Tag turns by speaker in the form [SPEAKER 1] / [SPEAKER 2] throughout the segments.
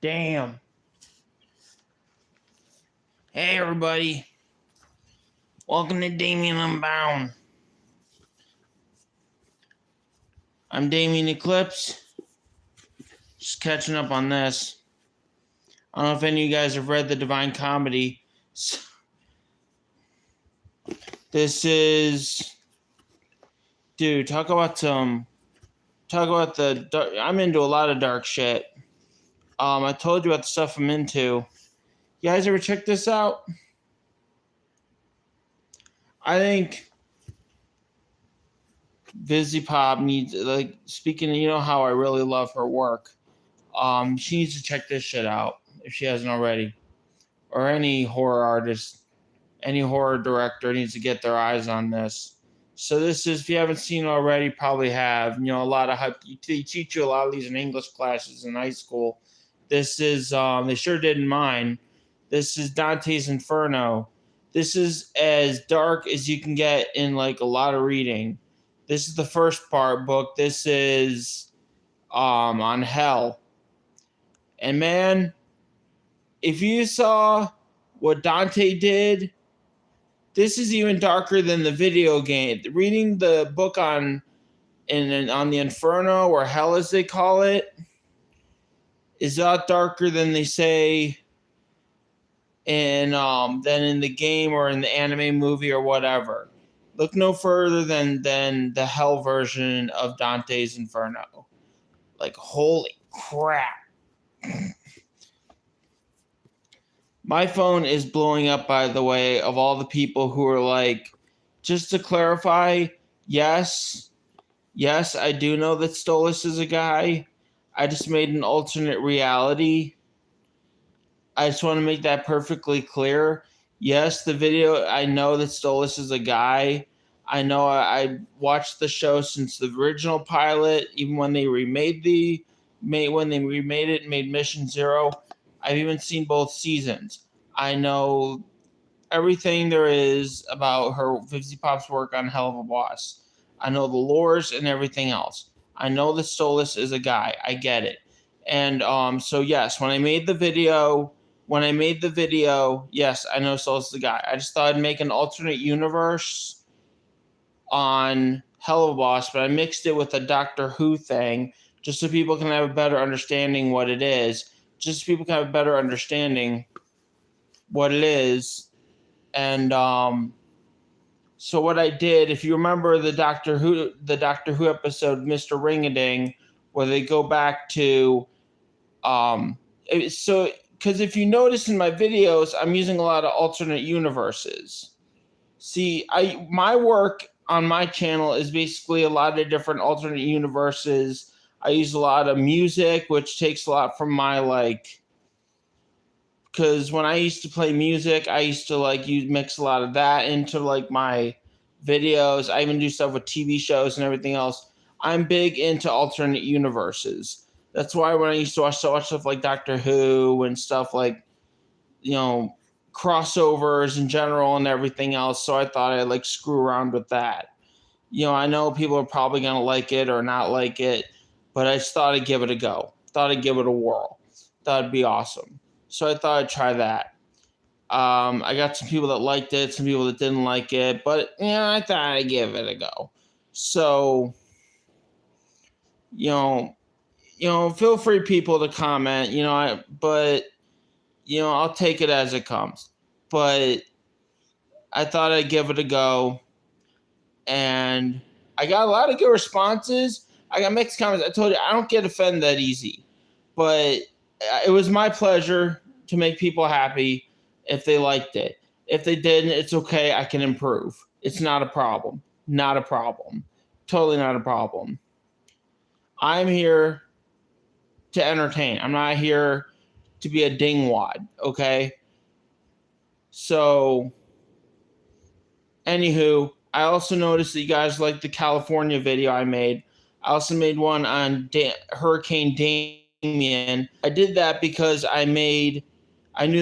[SPEAKER 1] Damn. Hey, everybody. Welcome to Damian Unbound. I'm Damian Eclipse. Just catching up on this. I don't know if any of you guys have read The Divine Comedy. This is... Dude, talk about the... I'm into a lot of dark shit. I told you about the stuff I'm into. You guys ever check this out? I think Vizzy Pop needs, speaking of, you know how I really love her work. She needs to check this shit out if she hasn't already. Or any horror artist, any horror director needs to get their eyes on this. So this is, if you haven't seen it already, probably have. You know, a lot of they teach you a lot of these in English classes in high school. This is, they sure did in mine. This is Dante's Inferno. This is as dark as you can get in like a lot of reading. This is the first book. This is on hell. And man, if you saw what Dante did, this is even darker than the video game. Reading the book on the Inferno, or hell as they call it, is a lot darker than they say than in the game or in the anime movie or whatever. Look no further than the hell version of Dante's Inferno. Like, holy crap. My phone is blowing up, by the way, of all the people who are like, just to clarify, yes, I do know that Stolas is a guy. I just made an alternate reality. I just want to make that perfectly clear. Yes, the video, I know that Stolas is a guy. I know I watched the show since the original pilot, even when they remade it and made Mission Zero. I've even seen both seasons. I know everything there is about her Vizzy Pop's work on Hell of a Boss. I know the lores and everything else. I know that Stolas is a guy. I get it. And so yes, when I made the video, yes, I know Stolas is a guy. I just thought I'd make an alternate universe on Hell of a Boss, but I mixed it with a Doctor Who thing just so people can have a better understanding what it is. Just so people can have a better understanding what it is. And so what I did, if you remember the Doctor Who episode, Mr. Ring-a-Ding, where they go back to because if you notice in my videos, I'm using a lot of alternate universes. See, my work on my channel is basically a lot of different alternate universes. I use a lot of music, which takes a lot from my because when I used to play music, I used to mix a lot of that into my videos. I even do stuff with TV shows and everything else. I'm big into alternate universes. That's why when I used to watch stuff like Doctor Who and stuff like, crossovers in general and everything else. So I thought I'd screw around with that. I know people are probably going to like it or not like it, but I just thought I'd give it a go. Thought I'd give it a whirl. Thought it'd be awesome. So I thought I'd try that. I got some people that liked it, some people that didn't like it, but I thought I'd give it a go. So, feel free, people, to comment, I'll take it as it comes. But I thought I'd give it a go. And I got a lot of good responses. I got mixed comments. I told you, I don't get offended that easy. But it was my pleasure to make people happy if they liked it. If they didn't, it's okay. I can improve. It's not a problem. Not a problem. Totally not a problem. I'm here to entertain. I'm not here to be a dingwad, okay? So, anywho, I also noticed that you guys liked the California video I made. I also made one on Hurricane Damian. I did that because I knew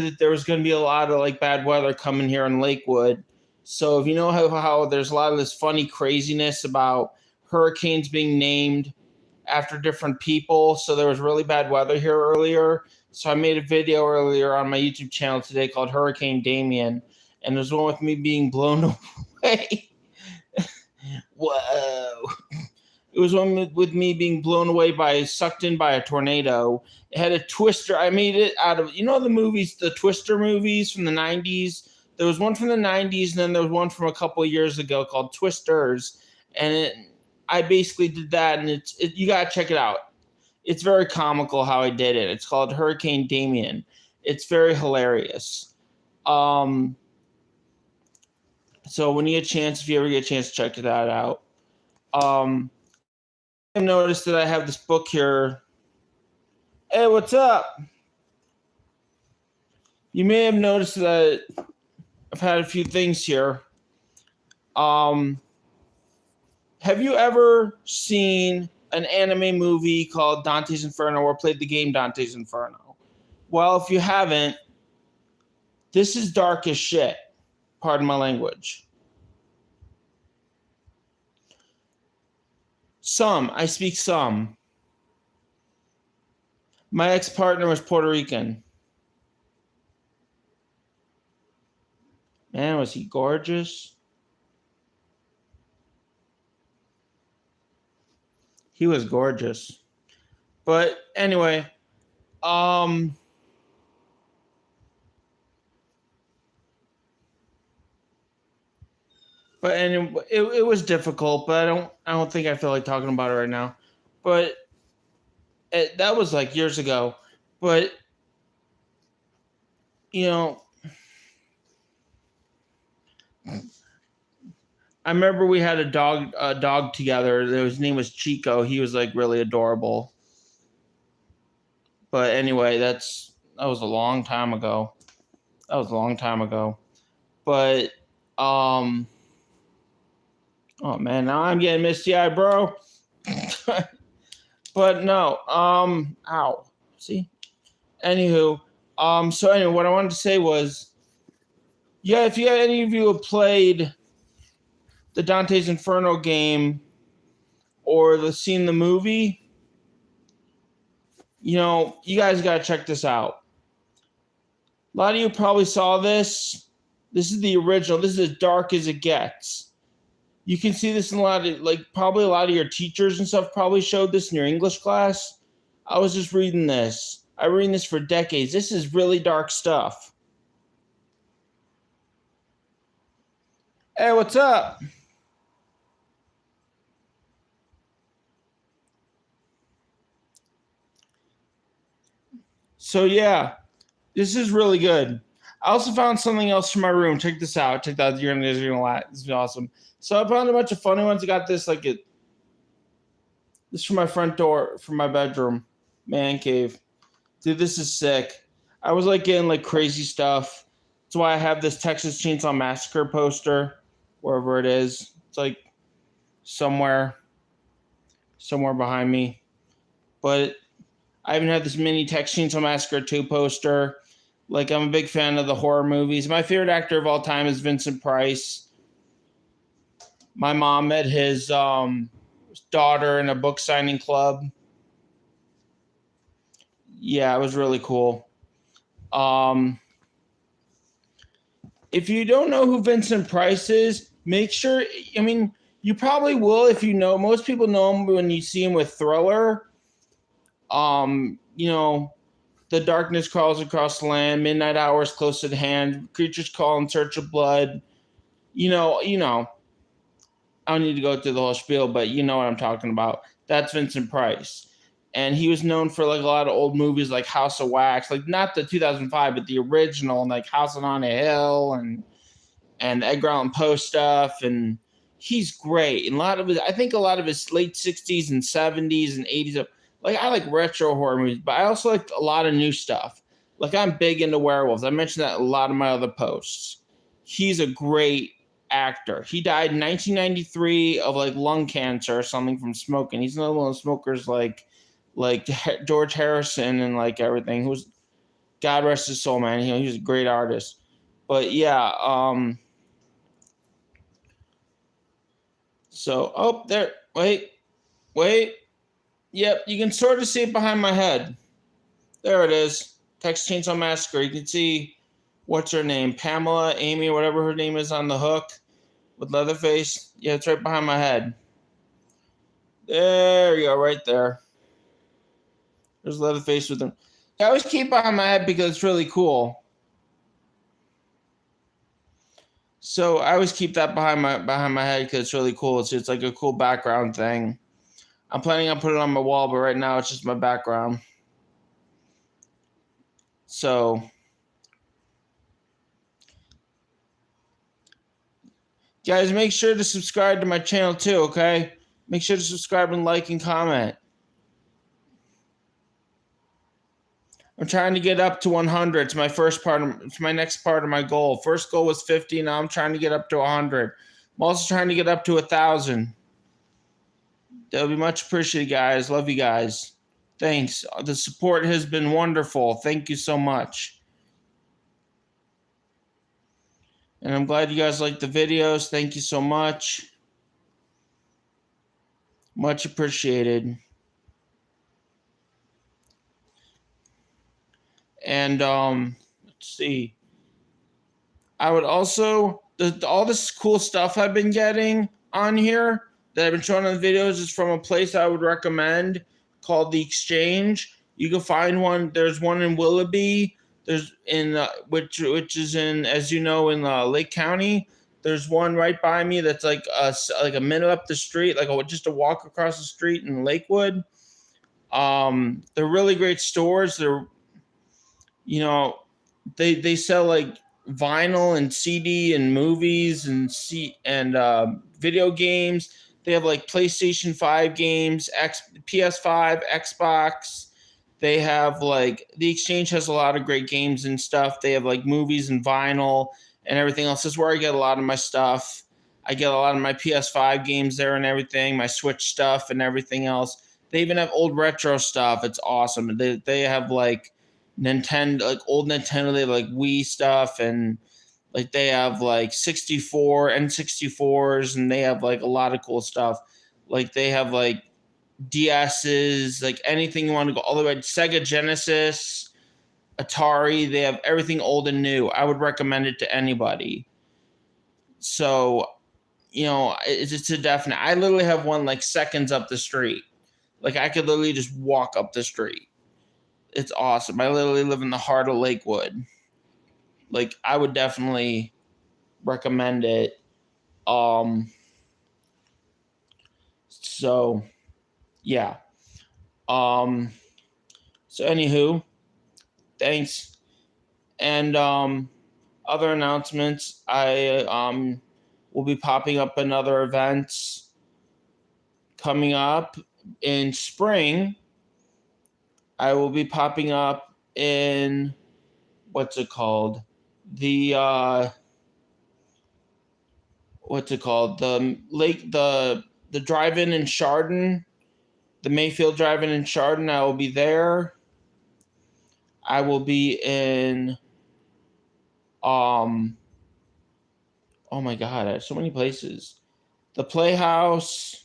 [SPEAKER 1] that there was going to be a lot of bad weather coming here in Lakewood. So if you know how there's a lot of this funny craziness about hurricanes being named after different people. So there was really bad weather here earlier. So I made a video earlier on my YouTube channel today called Hurricane Damian, and there's one with me being blown away. Whoa. It was one with me being blown away sucked in by a tornado. It had a twister. I made it out of, the movies, the Twister movies from the 90s. There was one from the 90s, and then there was one from a couple of years ago called Twisters. And I basically did that, and you got to check it out. It's very comical how I did it. It's called Hurricane Damian. It's very hilarious. So when you get a chance, if you ever get a chance, check that out. I've noticed that I have this book here. Hey, what's up? You may have noticed that I've had a few things here. Have you ever seen an anime movie called Dante's Inferno or played the game Dante's Inferno? Well, if you haven't, this is dark as shit. Pardon my language. I speak some. My ex-partner was Puerto Rican. Man, was he gorgeous? He was gorgeous. But anyway, but anyway, it was difficult, but I don't think I feel like talking about it right now. But that was like years ago. But I remember we had a dog together. His name was Chico. He was like really adorable. But anyway, that was a long time ago. But oh man, now I'm getting misty-eyed, bro. But no, ow. See? Anywho, so anyway, what I wanted to say was, yeah, if any of you have played the Dante's Inferno game or seen the movie, you guys got to check this out. A lot of you probably saw this. This is the original. This is as dark as it gets. You can see this in probably a lot of your teachers and stuff probably showed this in your English class. I was just reading this. I've been reading this for decades. This is really dark stuff. Hey, what's up? So yeah, this is really good. I also found something else from my room. Check this out. You're gonna laugh. This is awesome. So I found a bunch of funny ones. I got this this from my front door, from my bedroom, man cave. Dude, this is sick. I was getting crazy stuff. That's why I have this Texas Chainsaw Massacre poster, wherever it is. It's somewhere behind me. But I even have this mini Texas Chainsaw Massacre 2 poster. I'm a big fan of the horror movies. My favorite actor of all time is Vincent Price. My mom met his daughter in a book signing club. Yeah, it was really cool. If you don't know who Vincent Price is, make sure, you probably will if you know. Most people know him when you see him with Thriller. The darkness crawls across the land, midnight hours close at hand, creatures call in search of blood. I don't need to go through the whole spiel, but you know what I'm talking about. That's Vincent Price. And he was known for a lot of old movies like House of Wax, not the 2005, but the original, and House on a Hill and Edgar Allan Poe stuff. And he's great. And I think a lot of his late 60s and 70s and 80s. I like retro horror movies, but I also like a lot of new stuff. I'm big into werewolves. I mentioned that in a lot of my other posts. He's a great actor. He died in 1993 of lung cancer or something from smoking. He's another one of the smokers like George Harrison and everything. Who's, God rest his soul, man. He was a great artist. But yeah, so there. Wait. Yep, you can sort of see it behind my head. There it is. Texas Chainsaw Massacre. You can see, what's her name? Pamela, Amy, whatever her name is on the hook with Leatherface. Yeah, it's right behind my head. There you go, right there. There's Leatherface with him. I always keep it behind my head because it's really cool. So I always keep that behind my head because it's really cool. It's like a cool background thing. I'm planning on putting it on my wall, but right now it's just my background. So, guys, make sure to subscribe to my channel too, okay? Make sure to subscribe and like and comment. I'm trying to get up to 100. It's my first part. It's my next part of my goal. First goal was 50. Now I'm trying to get up to 100. I'm also trying to get up to 1,000. That would be much appreciated, guys. Love you guys. Thanks. The support has been wonderful. Thank you so much. And I'm glad you guys like the videos. Thank you so much. Much appreciated. And let's see. I would also all this cool stuff I've been getting on here that I've been showing on the videos is from a place I would recommend called The Exchange. You can find one. There's one in Willoughby. There's in which is in, as you know, in Lake County. There's one right by me that's like a minute up the street, just a walk across the street in Lakewood. They're really great stores. They're, they sell like vinyl and CD and movies and video games. They have like PlayStation 5 games, PS5, Xbox. They have like The Exchange has a lot of great games and stuff. They have like movies and vinyl and everything else. This is where I get a lot of my stuff. I get a lot of my PS5 games there and everything, my Switch stuff and everything else. They even have old retro stuff. It's awesome. They have like Nintendo, like old Nintendo. They have like Wii stuff, and like they have like 64 N64s, and they have like a lot of cool stuff. Like they have like DS's, like anything you want to go all the way to Sega Genesis, Atari. They have everything old and new. I would recommend it to anybody. So, it's a definite. I literally have one like seconds up the street. Like I could literally just walk up the street. It's awesome. I literally live in the heart of Lakewood. Like I would definitely recommend it. So yeah. So anywho, thanks. And other announcements, I will be popping up in other events coming up in spring. I will be popping up in what's it called? The drive-in in Chardon, the Mayfield Drive-in in Chardon. I will be there. I will be in oh my god, I have so many places. The Playhouse,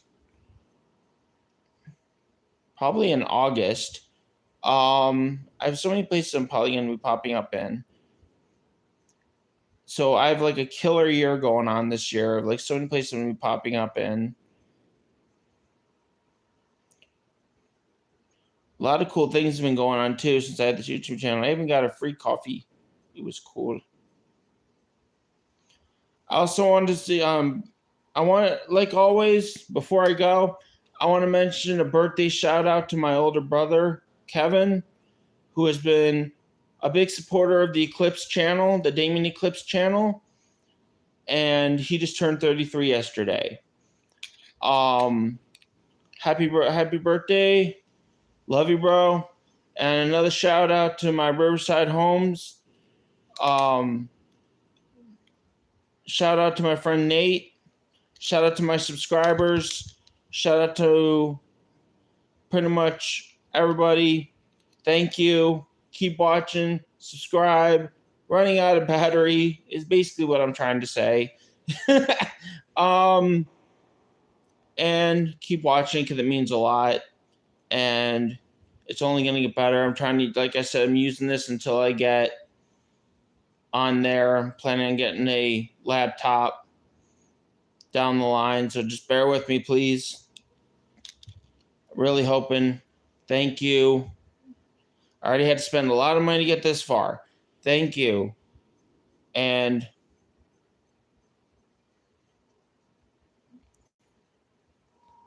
[SPEAKER 1] probably in August. I have so many places I'm probably going to be popping up in. So I have like a killer year going on this year. Like so many places I'm going to be popping up in. A lot of cool things have been going on too since I had this YouTube channel. I even got a free coffee. It was cool. I also wanted to see, like always, before I go, I want to mention a birthday shout out to my older brother, Kevin, who has been a big supporter of the Eclipse channel, the Damian Eclipse channel, and he just turned 33 yesterday. Happy birthday. Love you, bro. And another shout out to my Riverside Homes. Shout out to my friend Nate. Shout out to my subscribers. Shout out to pretty much everybody. Thank you. Keep watching. Subscribe. Running out of battery is basically what I'm trying to say. And keep watching because it means a lot. And It's only going to get better. I'm trying to, like I said, I'm using this until I get on there. I'm planning on getting a laptop down the line. So just bear with me, please. Really hoping. Thank you. I already had to spend a lot of money to get this far. Thank you. And